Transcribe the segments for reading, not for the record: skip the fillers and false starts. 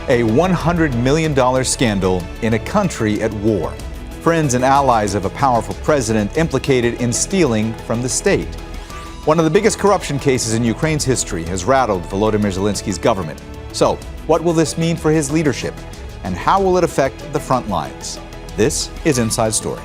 A $100 million scandal in a country at war. Friends and allies of a powerful president implicated in stealing from the state. One of the biggest corruption cases in Ukraine's history has rattled Volodymyr Zelensky's government. So, what will this mean for his leadership? And how will it affect the front lines? This is Inside Story.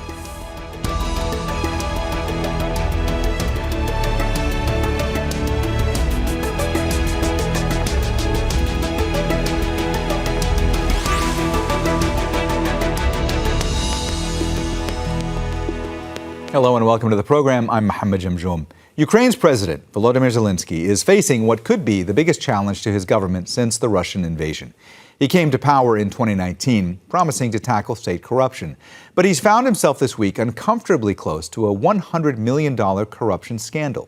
Hello and welcome to the program. I'm Mohammed Jamjoom. Ukraine's President Volodymyr Zelenskyy is facing what could be the biggest challenge to his government since the Russian invasion. He came to power in 2019, promising to tackle state corruption. But he's found himself this week uncomfortably close to a $100 million corruption scandal.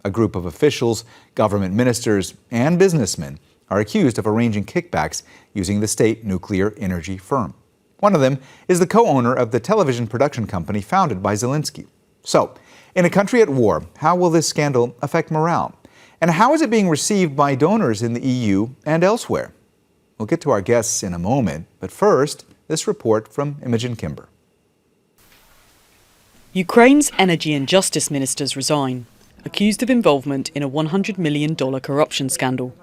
A group of officials, government ministers, and businessmen are accused of arranging kickbacks using the state nuclear energy firm. One of them is the co-owner of the television production company founded by Zelenskyy. So, in a country at war, how will this scandal affect morale? And how is it being received by donors in the EU and elsewhere? We'll get to our guests in a moment, but first, this report from Imogen Kimber. Ukraine's energy and justice ministers resign, accused of involvement in a $100 million corruption scandal.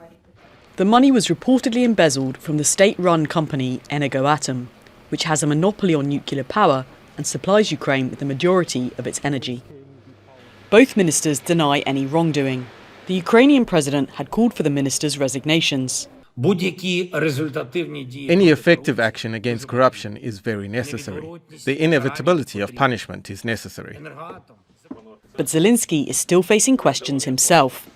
The money was reportedly embezzled from the state-run company Energoatom, which has a monopoly on nuclear power and supplies Ukraine with the majority of its energy. Both ministers deny any wrongdoing. The Ukrainian president had called for the ministers' resignations. Any effective action against corruption is very necessary. The inevitability of punishment is necessary. But Zelenskyy is still facing questions himself.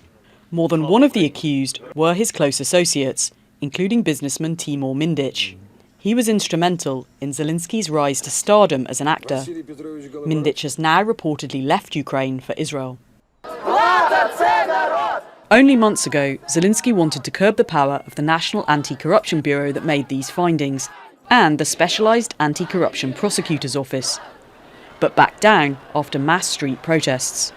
More than one of the accused were his close associates, including businessman Timur Mindich. He was instrumental in Zelenskyy's rise to stardom as an actor. Mindich has now reportedly left Ukraine for Israel. Only months ago, Zelenskyy wanted to curb the power of the National Anti-Corruption Bureau that made these findings, and the specialised Anti-Corruption Prosecutor's Office, but backed down after mass street protests.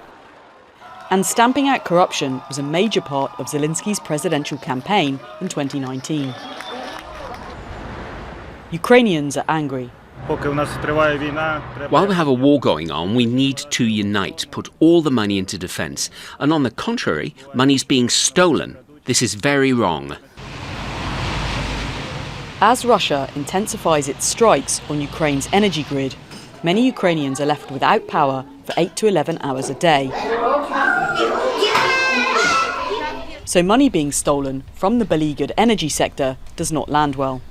And stamping out corruption was a major part of Zelenskyy's presidential campaign in 2019. Ukrainians are angry. While we have a war going on, we need to unite, put all the money into defence. And on the contrary, money's being stolen. This is very wrong. As Russia intensifies its strikes on Ukraine's energy grid, many Ukrainians are left without power for 8 to 11 hours a day. So money being stolen from the beleaguered energy sector does not land well.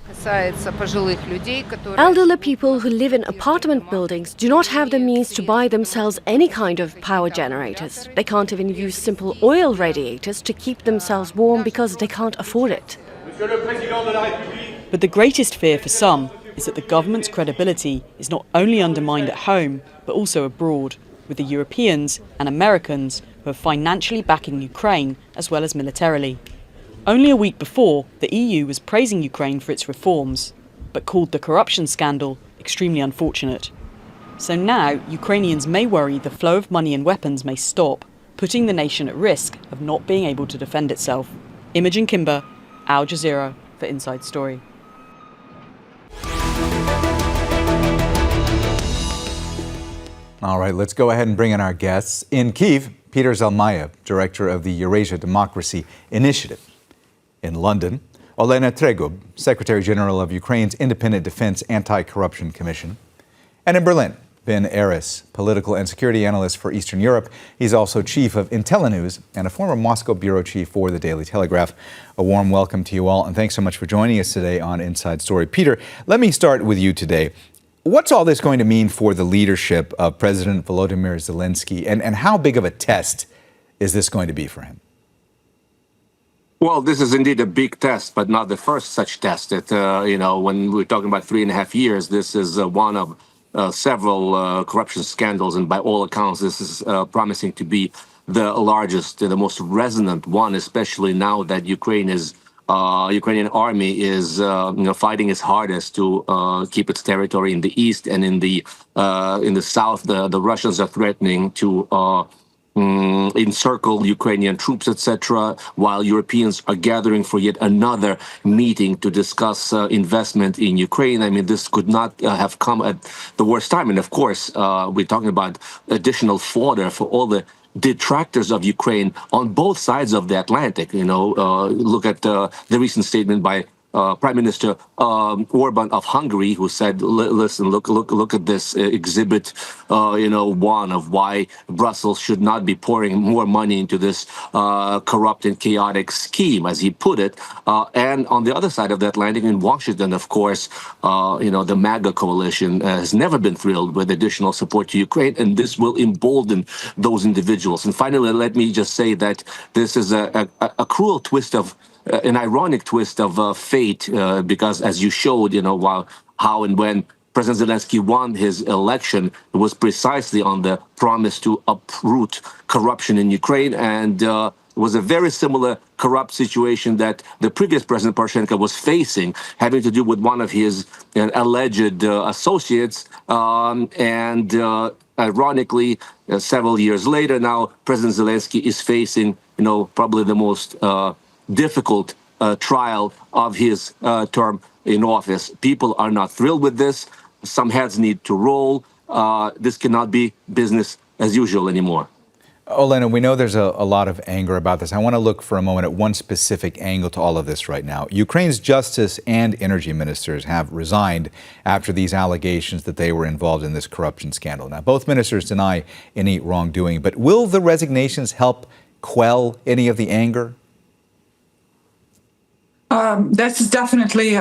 Elderly people who live in apartment buildings do not have the means to buy themselves any kind of power generators. They can't even use simple oil radiators to keep themselves warm because they can't afford it. But the greatest fear for some is that the government's credibility is not only undermined at home, but also abroad, with the Europeans and Americans who are financially backing Ukraine as well as militarily. Only a week before, the EU was praising Ukraine for its reforms, but called the corruption scandal extremely unfortunate. So now, Ukrainians may worry the flow of money and weapons may stop, putting the nation at risk of not being able to defend itself. Imogen Kimber, Al Jazeera for Inside Story. All right, let's go ahead and bring in our guests. In Kyiv, Peter Zalmayev, director of the Eurasia Democracy Initiative. In London, Olena Tregub, Secretary General of Ukraine's Independent Defense Anti-Corruption Commission. And in Berlin, Ben Aris, political and security analyst for Eastern Europe. He's also chief of IntelliNews and a former Moscow bureau chief for the Daily Telegraph. A warm welcome to you all, and thanks so much for joining us today on Inside Story. Peter, let me start with you today. What's all this going to mean for the leadership of President Volodymyr Zelenskyy, and how big of a test is this going to be for him? Well, this is indeed a big test, but not the first such test. When we're talking about 3.5 years, this is one of several corruption scandals, and by all accounts, this is promising to be the largest, the most resonant one, especially now that Ukrainian army is fighting its hardest to keep its territory in the east, and in the south, the Russians are threatening to encircle Ukrainian troops, etc., while Europeans are gathering for yet another meeting to discuss investment in Ukraine. I mean, this could not have come at the worst time. And of course, we're talking about additional fodder for all the detractors of Ukraine on both sides of the Atlantic. Look at the recent statement by Prime Minister Orban of Hungary, who said, "Listen, look at this exhibit, one of why Brussels should not be pouring more money into this corrupt and chaotic scheme," as he put it. And on the other side of the Atlantic, in Washington, of course, the MAGA coalition has never been thrilled with additional support to Ukraine, and this will embolden those individuals. And finally, let me just say that this is a cruel twist of an ironic twist of fate, because as you showed, how and when President Zelenskyy won his election, it was precisely on the promise to uproot corruption in Ukraine. And it was a very similar corrupt situation that the previous President Poroshenko was facing, having to do with one of his alleged associates. Ironically, several years later, now President Zelenskyy is facing, probably the most difficult trial of his term in office. People are not thrilled with this. Some heads need to roll. This cannot be business as usual anymore. Olena, we know there's a lot of anger about this. I want to look for a moment at one specific angle to all of this right now. Ukraine's justice and energy ministers have resigned after these allegations that they were involved in this corruption scandal. Now, both ministers deny any wrongdoing, but will the resignations help quell any of the anger? That's definitely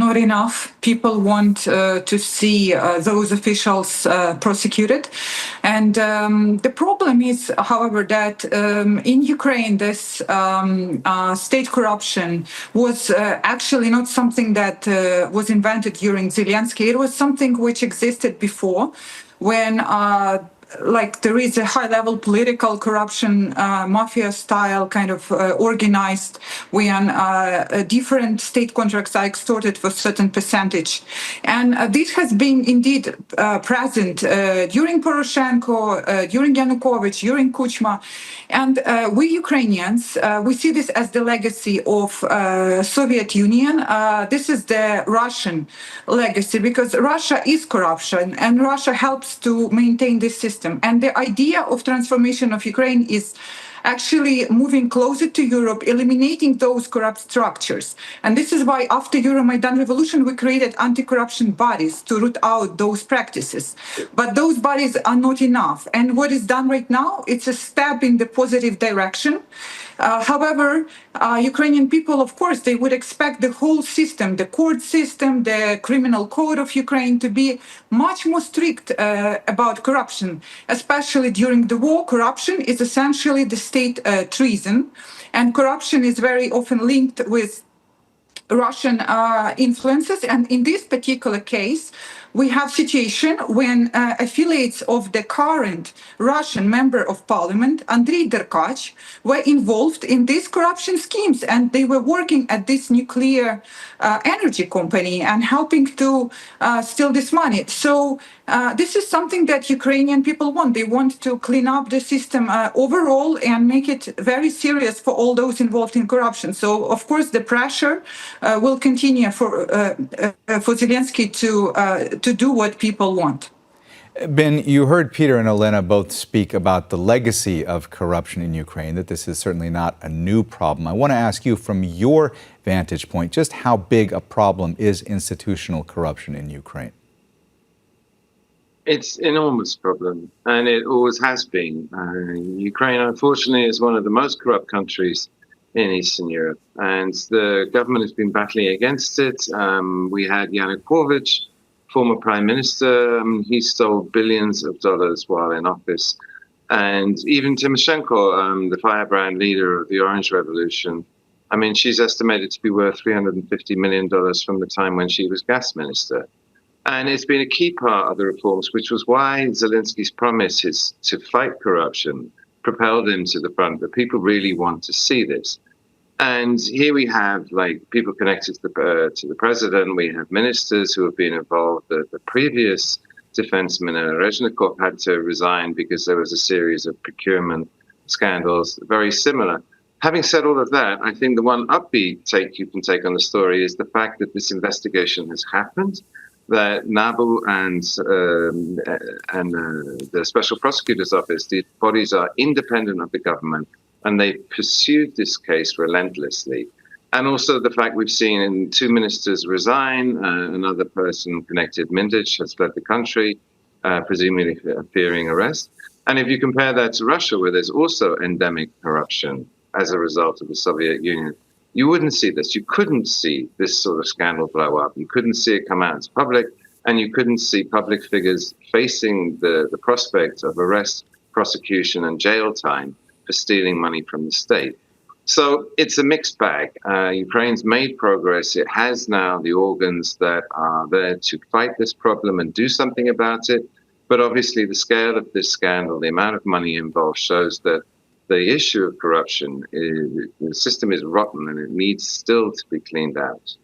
not enough. People want to see those officials prosecuted. And the problem is, however, that in Ukraine, this state corruption was actually not something that was invented during Zelenskyy. It was something which existed before, when there is a high-level political corruption, mafia-style kind of organized, when different state contracts are extorted for a certain percentage. And this has been indeed present during Poroshenko, during Yanukovych, during Kuchma. And we Ukrainians, we see this as the legacy of Soviet Union. This is the Russian legacy, because Russia is corruption, and Russia helps to maintain this system. And the idea of transformation of Ukraine is actually moving closer to Europe, eliminating those corrupt structures. And this is why after Euromaidan revolution, we created anti-corruption bodies to root out those practices. But those bodies are not enough. And what is done right now, it's a step in the positive direction. However, Ukrainian people, of course, they would expect the whole system, the court system, the criminal code of Ukraine, to be much more strict about corruption. Especially during the war, corruption is essentially the state treason, and corruption is very often linked with Russian influences. And in this particular case, we have situation when affiliates of the current Russian member of parliament, Andrei Derkach, were involved in these corruption schemes, and they were working at this nuclear energy company and helping to steal this money. So this is something that Ukrainian people want. They want to clean up the system overall and make it very serious for all those involved in corruption. So, of course, the pressure will continue for Zelenskyy to do what people want. Ben, you heard Peter and Olena both speak about the legacy of corruption in Ukraine, that this is certainly not a new problem. I want to ask you, from your vantage point, just how big a problem is institutional corruption in Ukraine? It's an enormous problem, and it always has been. Ukraine, unfortunately, is one of the most corrupt countries in Eastern Europe, and the government has been battling against it. We had Yanukovych, former prime minister. He stole billions of dollars while in office. And even Tymoshenko, the firebrand leader of the Orange Revolution, I mean, she's estimated to be worth $350 million from the time when she was gas minister. And it's been a key part of the reforms, which was why Zelensky's promises to fight corruption propelled him to the front. But people really want to see this. And here we have people connected to the president. We have ministers who have been involved. The previous defense minister, Reznikov, had to resign because there was a series of procurement scandals, very similar. Having said all of that, I think the one upbeat take you can take on the story is the fact that this investigation has happened, that NABU and the Special Prosecutor's Office, these bodies are independent of the government, and they pursued this case relentlessly. And also the fact we've seen two ministers resign, another person connected, Mindic, has fled the country, presumably fearing arrest. And if you compare that to Russia, where there's also endemic corruption as a result of the Soviet Union, you wouldn't see this. You couldn't see this sort of scandal blow up. You couldn't see it come out as public, and you couldn't see public figures facing the prospect of arrest, prosecution, and jail time for stealing money from the state. So it's a mixed bag. Ukraine's made progress. It has now the organs that are there to fight this problem and do something about it. But obviously the scale of this scandal, the amount of money involved, shows that the issue of corruption, the system is rotten and it needs still to be cleaned out.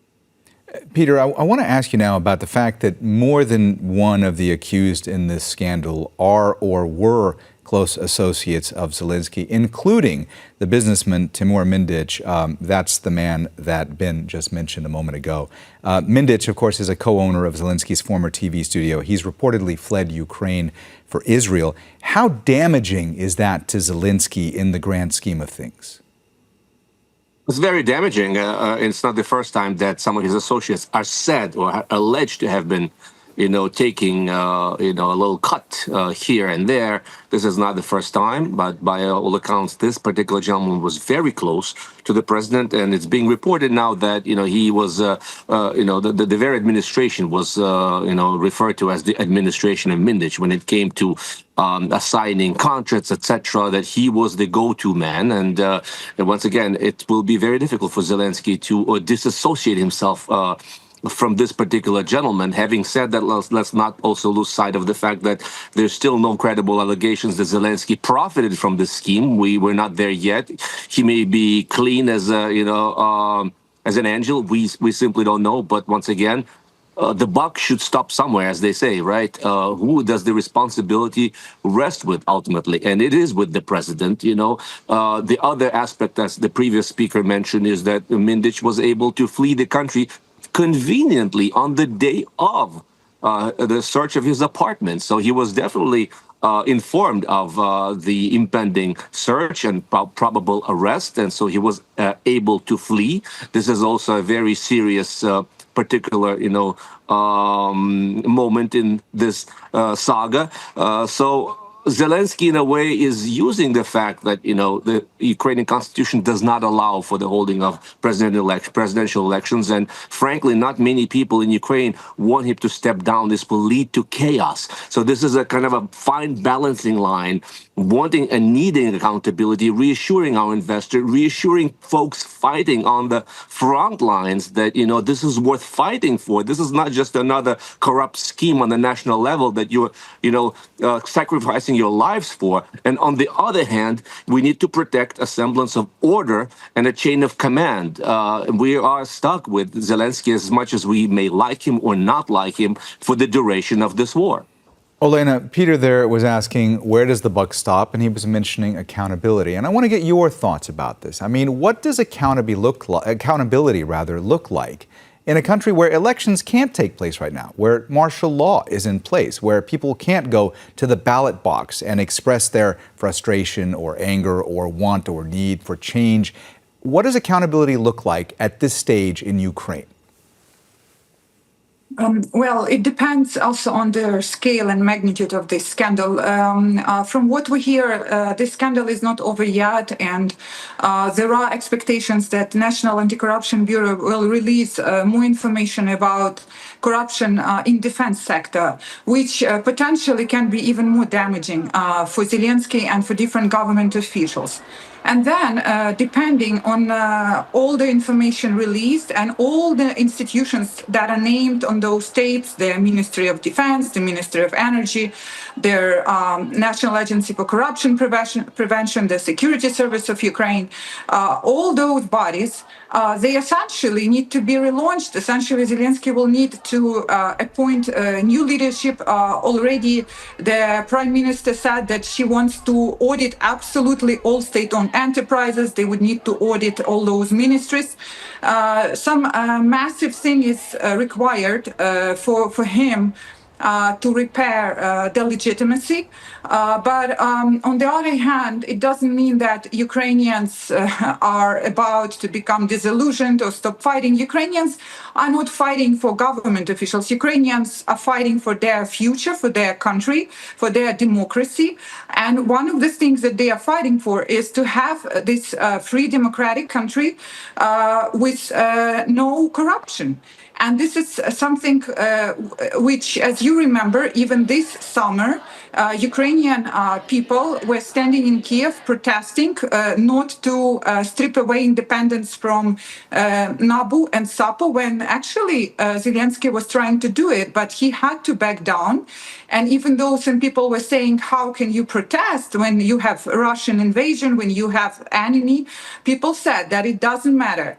Peter, I want to ask you now about the fact that more than one of the accused in this scandal are or were close associates of Zelenskyy, including the businessman Timur Mindic. That's the man that Ben just mentioned a moment ago. Mindic, of course, is a co-owner of Zelenskyy's former TV studio. He's reportedly fled Ukraine for Israel. How damaging is that to Zelenskyy in the grand scheme of things? It's very damaging. It's not the first time that some of his associates are said or are alleged to have been, taking, a little cut here and there. This is not the first time, but by all accounts, this particular gentleman was very close to the president, and it's being reported now that, he was, the very administration was, referred to as the administration of Mindic when it came to assigning contracts, etc., that he was the go-to man. And once again, it will be very difficult for Zelenskyy to disassociate himself from this particular gentleman. Having said that, let's not also lose sight of the fact that there's still no credible allegations that Zelenskyy profited from this scheme. We're not there yet. He may be clean as as an angel. We simply don't know. But once again, the buck should stop somewhere, as they say, right? Who does the responsibility rest with ultimately? And it is with the president, The other aspect, as the previous speaker mentioned, is that Mindic was able to flee the country conveniently on the day of the search of his apartment. So he was definitely informed of the impending search and probable arrest. And so he was able to flee. This is also a very serious particular, moment in this saga. So Zelenskyy, in a way, is using the fact that, the Ukrainian constitution does not allow for the holding of presidential elections. And frankly, not many people in Ukraine want him to step down. This will lead to chaos. So this is a kind of a fine balancing line, wanting and needing accountability, reassuring our investor, reassuring folks fighting on the front lines that, this is worth fighting for. This is not just another corrupt scheme on the national level that you're, sacrificing your lives for. And on the other hand, we need to protect a semblance of order and a chain of command. We are stuck with Zelenskyy, as much as we may like him or not like him, for the duration of this war. Olena, Peter there was asking, where does the buck stop? And he was mentioning accountability. And I want to get your thoughts about this. I mean, what does accountability look like in a country where elections can't take place right now, where martial law is in place, where people can't go to the ballot box and express their frustration or anger or want or need for change? What does accountability look like at this stage in Ukraine? Well, it depends also on the scale and magnitude of this scandal. From what we hear, this scandal is not over yet, and there are expectations that the National Anti-Corruption Bureau will release more information about corruption in defense sector, which potentially can be even more damaging for Zelenskyy and for different government officials. And then, depending on all the information released and all the institutions that are named on those tapes, the Ministry of Defense, the Ministry of Energy, their National Agency for Corruption Prevention, the Security Service of Ukraine, all those bodies they essentially need to be relaunched. Essentially, Zelensky will need to appoint new leadership. Already, the prime minister said that she wants to audit absolutely all state-owned enterprises. They would need to audit all those ministries. Some massive thing is required for him to repair the legitimacy. But on the other hand, it doesn't mean that Ukrainians are about to become disillusioned or stop fighting. Ukrainians are not fighting for government officials. Ukrainians are fighting for their future, for their country, for their democracy. And one of the things that they are fighting for is to have this free democratic country with no corruption. And this is something which, as you remember, even this summer, Ukrainian people were standing in Kiev protesting not to strip away independence from Nabu and Sapo, when actually Zelensky was trying to do it, but he had to back down. And even though some people were saying, how can you protest when you have Russian invasion, when you have enemy? People said that it doesn't matter.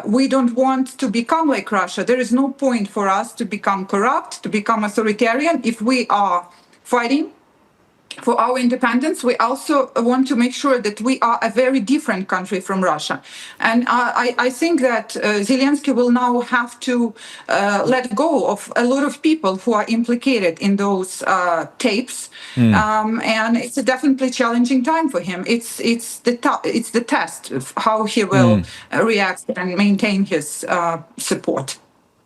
We don't want to become like Russia. There is no point for us to become corrupt, to become authoritarian. If we are fighting for our independence, we also want to make sure that we are a very different country from Russia. And I think that Zelensky will now have to let go of a lot of people who are implicated in those tapes. And it's a definitely challenging time for him. It's the test of how he will react and maintain his support.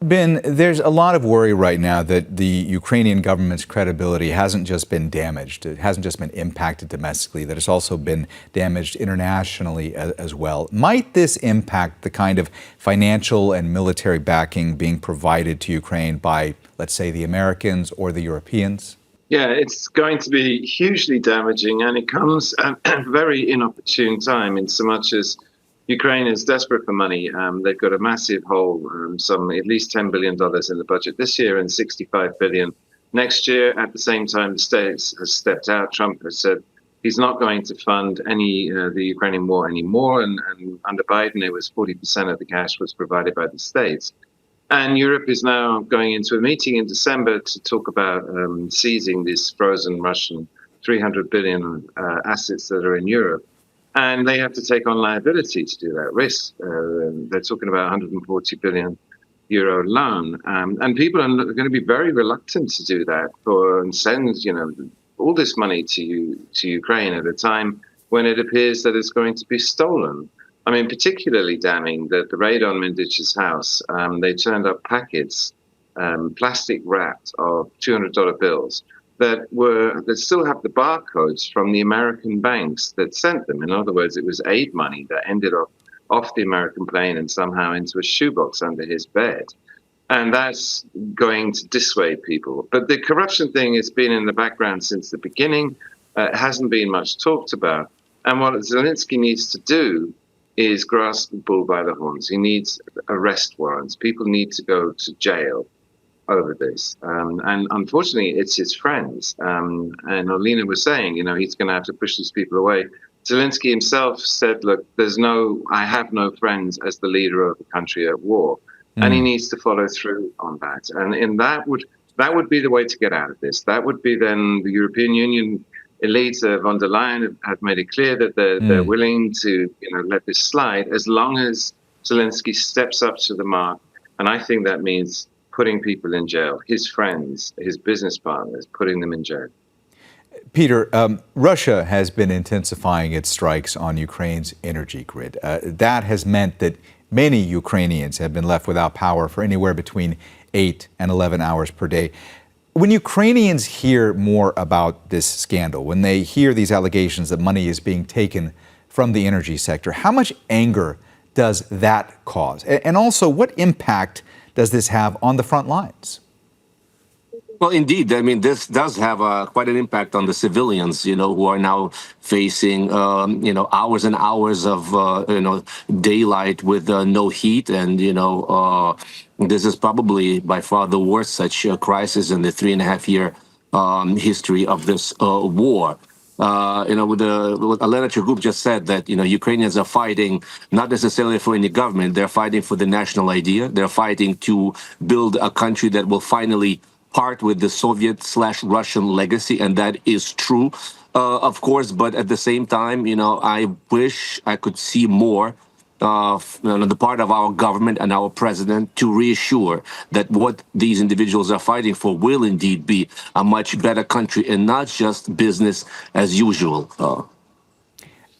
Ben, there's a lot of worry right now that the Ukrainian government's credibility hasn't just been damaged, it hasn't just been impacted domestically, that it's also been damaged internationally as well. Might this impact the kind of financial and military backing being provided to Ukraine by, let's say, the Americans or the Europeans? Yeah, it's going to be hugely damaging, and it comes at a very inopportune time in so much as Ukraine is desperate for money. They've got a massive hole, some at least $10 billion in the budget this year and $65 billion next year. At the same time, the States has stepped out. Trump has said he's not going to fund the Ukrainian war anymore. And under Biden, it was 40% of the cash was provided by the States. And Europe is now going into a meeting in December to talk about seizing this frozen Russian 300 billion assets that are in Europe. And they have to take on liability to do that risk. They're talking about 140 billion euro loan. And people are going to be very reluctant to do that and send, all this money to Ukraine at a time when it appears that it's going to be stolen. I mean, particularly damning that the raid on Mindic's house, they turned up packets, plastic wrapped, of $200 bills that still have the barcodes from the American banks that sent them. In other words, it was aid money that ended up off the American plane and somehow into a shoebox under his bed. And that's going to dissuade people. But the corruption thing has been in the background since the beginning. It hasn't been much talked about. And what Zelensky needs to do is grasp the bull by the horns. He needs arrest warrants. People need to go to jail over this. And unfortunately, it's his friends. And Olena was saying, he's going to have to push these people away. Zelensky himself said, look, I have no friends as the leader of a country at war. And he needs to follow through on that. And that would be the way to get out of this. That would be then the European Union elite von der Leyen have made it clear that they're willing to let this slide as long as Zelensky steps up to the mark. And I think that means putting people in jail, his friends, his business partners, putting them in jail. Peter, Russia has been intensifying its strikes on Ukraine's energy grid. That has meant that many Ukrainians have been left without power for anywhere between 8 and 11 hours per day. When Ukrainians hear more about this scandal, when they hear these allegations that money is being taken from the energy sector, how much anger does that cause? And also, what impact does this have on the front lines? Well, indeed. I mean, this does have quite an impact on the civilians, who are now facing, hours and hours of, daylight with no heat. And, this is probably by far the worst such crisis in the 3.5-year history of this war. What Olena Tregub just said, that, Ukrainians are fighting not necessarily for any government, they're fighting for the national idea. They're fighting to build a country that will finally part with the Soviet/Russian legacy, and that is true, of course. But at the same time, I wish I could see more on the part of our government and our president to reassure that what these individuals are fighting for will indeed be a much better country and not just business as usual.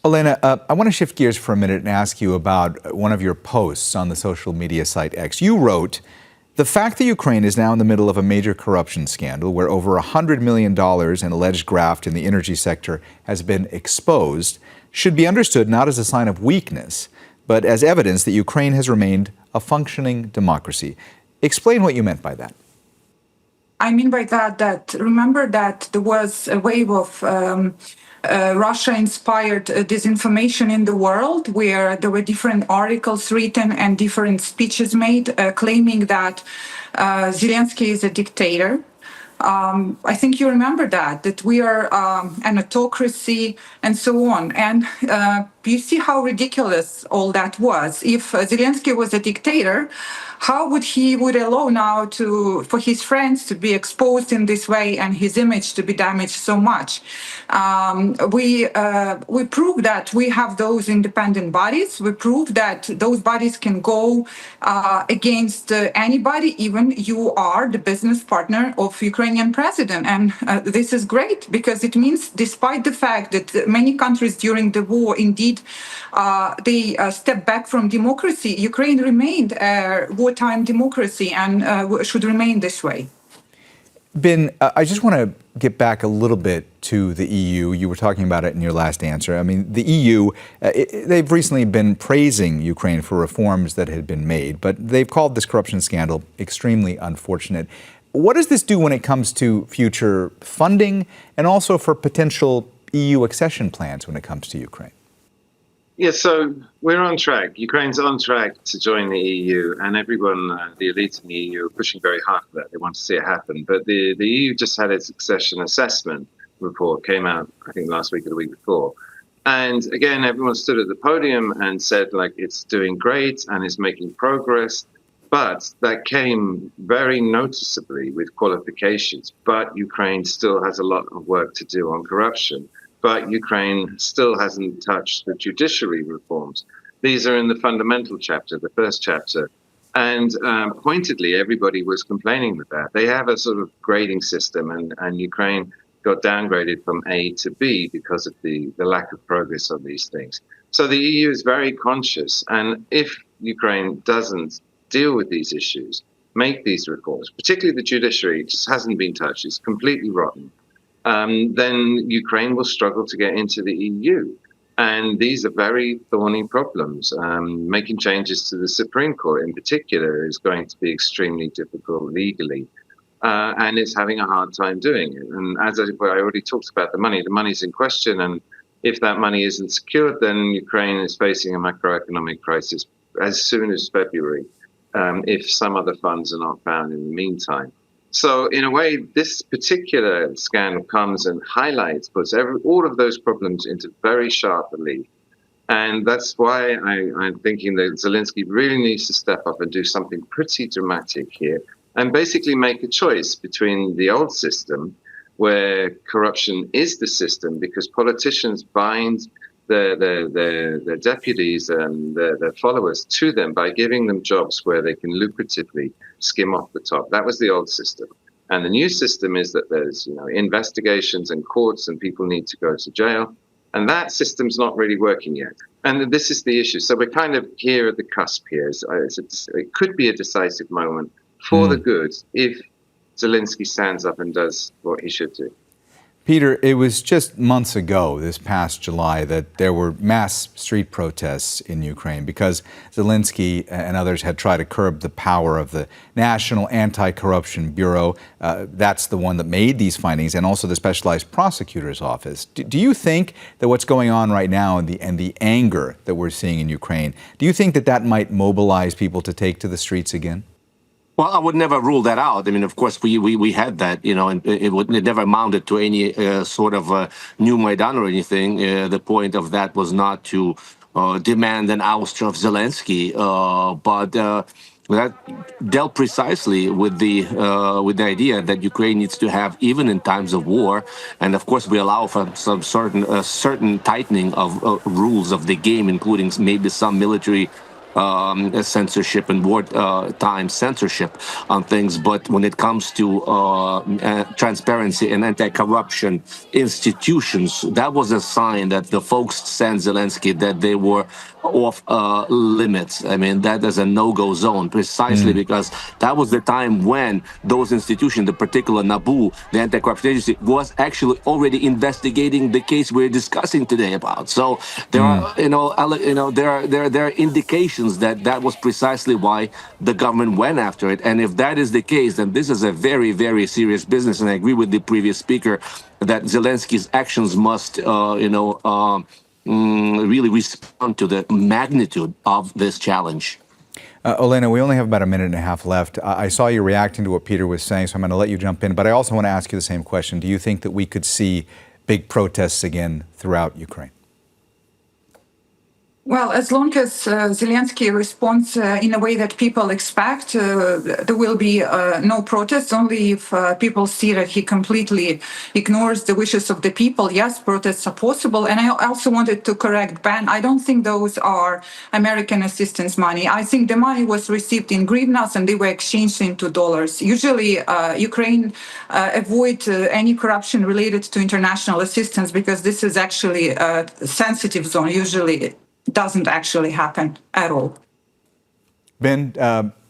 Olena, I want to shift gears for a minute and ask you about one of your posts on the social media site X. You wrote, "The fact that Ukraine is now in the middle of a major corruption scandal where over $100 million in alleged graft in the energy sector has been exposed should be understood not as a sign of weakness, but as evidence that Ukraine has remained a functioning democracy." Explain what you meant by that. I mean by that remember that there was a wave of Russia-inspired disinformation in the world, where there were different articles written and different speeches made claiming that Zelenskyy is a dictator. I think you remember that we are an autocracy and so on. And you see how ridiculous all that was. If Zelenskyy was a dictator, how would he allow now for his friends to be exposed in this way and his image to be damaged so much? We prove that we have those independent bodies. We prove that those bodies can go against anybody, even you are the business partner of Ukrainian president. And this is great, because it means, despite the fact that many countries during the war, indeed, they stepped back from democracy, Ukraine remained a wartime democracy and should remain this way. Ben, I just want to get back a little bit to the EU. You were talking about it in your last answer. I mean, the EU, they've recently been praising Ukraine for reforms that had been made, but they've called this corruption scandal extremely unfortunate. What does this do when it comes to future funding and also for potential EU accession plans when it comes to Ukraine? Yeah, so we're on track. Ukraine's on track to join the EU, and everyone, the elite in the EU, are pushing very hard for that. They want to see it happen. But the EU just had its accession assessment report, came out, I think, last week or the week before. And again, everyone stood at the podium and said, it's doing great and is making progress. But that came very noticeably with qualifications. But Ukraine still has a lot of work to do on corruption. But Ukraine still hasn't touched the judiciary reforms. These are in the fundamental chapter, the first chapter. And pointedly, everybody was complaining with that. They have a sort of grading system, and Ukraine got downgraded from A to B because of the lack of progress on these things. So the EU is very conscious. And if Ukraine doesn't deal with these issues, make these reforms, particularly the judiciary, just hasn't been touched. It's completely rotten. Then Ukraine will struggle to get into the EU. And these are very thorny problems. Making changes to the Supreme Court in particular is going to be extremely difficult legally. And it's having a hard time doing it. And as I already talked about the money's in question. And if that money isn't secured, then Ukraine is facing a macroeconomic crisis as soon as February, if some other funds are not found in the meantime. So in a way, this particular scandal comes and puts all of those problems into very sharp relief. And that's why I'm thinking that Zelenskyy really needs to step up and do something pretty dramatic here and basically make a choice between the old system, where corruption is the system because politicians bind their deputies and their followers to them by giving them jobs where they can lucratively skim off the top. That was the old system. And the new system is that there's investigations and courts and people need to go to jail. And that system's not really working yet. And this is the issue. So we're kind of here at the cusp here. It could be a decisive moment for the good if Zelenskyy stands up and does what he should do. Peter, it was just months ago, this past July, that there were mass street protests in Ukraine because Zelenskyy and others had tried to curb the power of the National Anti-Corruption Bureau. That's the one that made these findings, and also the Specialized Prosecutor's Office. Do you think that what's going on right now and the anger that we're seeing in Ukraine, do you think that might mobilize people to take to the streets again? Well, I would never rule that out. I mean, of course, we had that, and it never amounted to any sort of new Maidan or anything. The point of that was not to demand an ouster of Zelensky, but that dealt precisely with the idea that Ukraine needs to have, even in times of war, and of course we allow for some certain tightening of rules of the game, including maybe some military censorship and wartime censorship on things. But when it comes to transparency and anti-corruption institutions, that was a sign that the folks sent Zelensky that they were off limits. I mean, that is a no-go zone, precisely because that was the time when those institutions, in particular NABU, the anti-corruption agency, was actually already investigating the case we're discussing today about. So there are, there are indications that was precisely why the government went after it. And if that is the case, then this is a very, very serious business. And I agree with the previous speaker that Zelensky's actions must, really respond to the magnitude of this challenge. Olena, we only have about a minute and a half left. I saw you reacting to what Peter was saying, so I'm going to let you jump in. But I also want to ask you the same question. Do you think that we could see big protests again throughout Ukraine? Well, as long as Zelensky responds in a way that people expect, there will be no protests. Only if people see that he completely ignores the wishes of the people, yes, protests are possible. And I also wanted to correct Ben. I don't think those are American assistance money. I think the money was received in hryvnias and they were exchanged into dollars. Usually, Ukraine avoid any corruption related to international assistance because this is actually a sensitive zone. Usually, doesn't actually happen at all. Ben,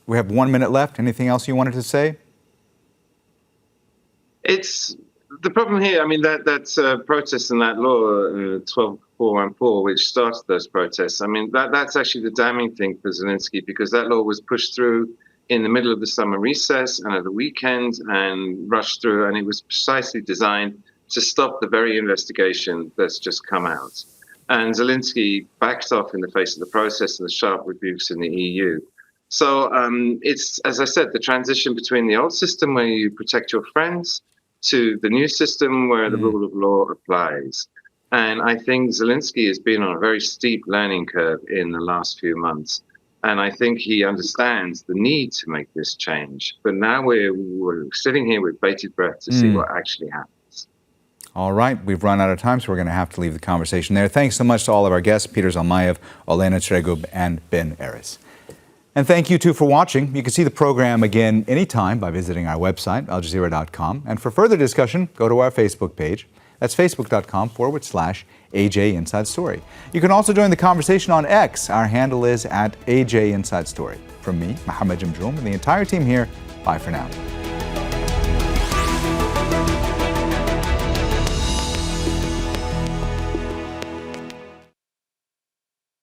we have 1 minute left. Anything else you wanted to say? It's the problem here. I mean, that protest and that law 12414, which started those protests. I mean, that's actually the damning thing for Zelensky, because that law was pushed through in the middle of the summer recess and at the weekend and rushed through, and it was precisely designed to stop the very investigation that's just come out. And Zelensky backed off in the face of the process and the sharp rebukes in the EU. So it's, as I said, the transition between the old system where you protect your friends to the new system where the rule of law applies. And I think Zelensky has been on a very steep learning curve in the last few months. And I think he understands the need to make this change. But now we're sitting here with bated breath to see what actually happens. All right, we've run out of time, so we're going to have to leave the conversation there. Thanks so much to all of our guests, Peter Zalmayev, Olena Tregub, and Ben Erez. And thank you, too, for watching. You can see the program again anytime by visiting our website, aljazeera.com. And for further discussion, go to our Facebook page. That's facebook.com/AJ Inside Story. You can also join the conversation on X. Our handle is @AJ Inside Story. From me, Mohammed Jamjoom, and the entire team here, bye for now.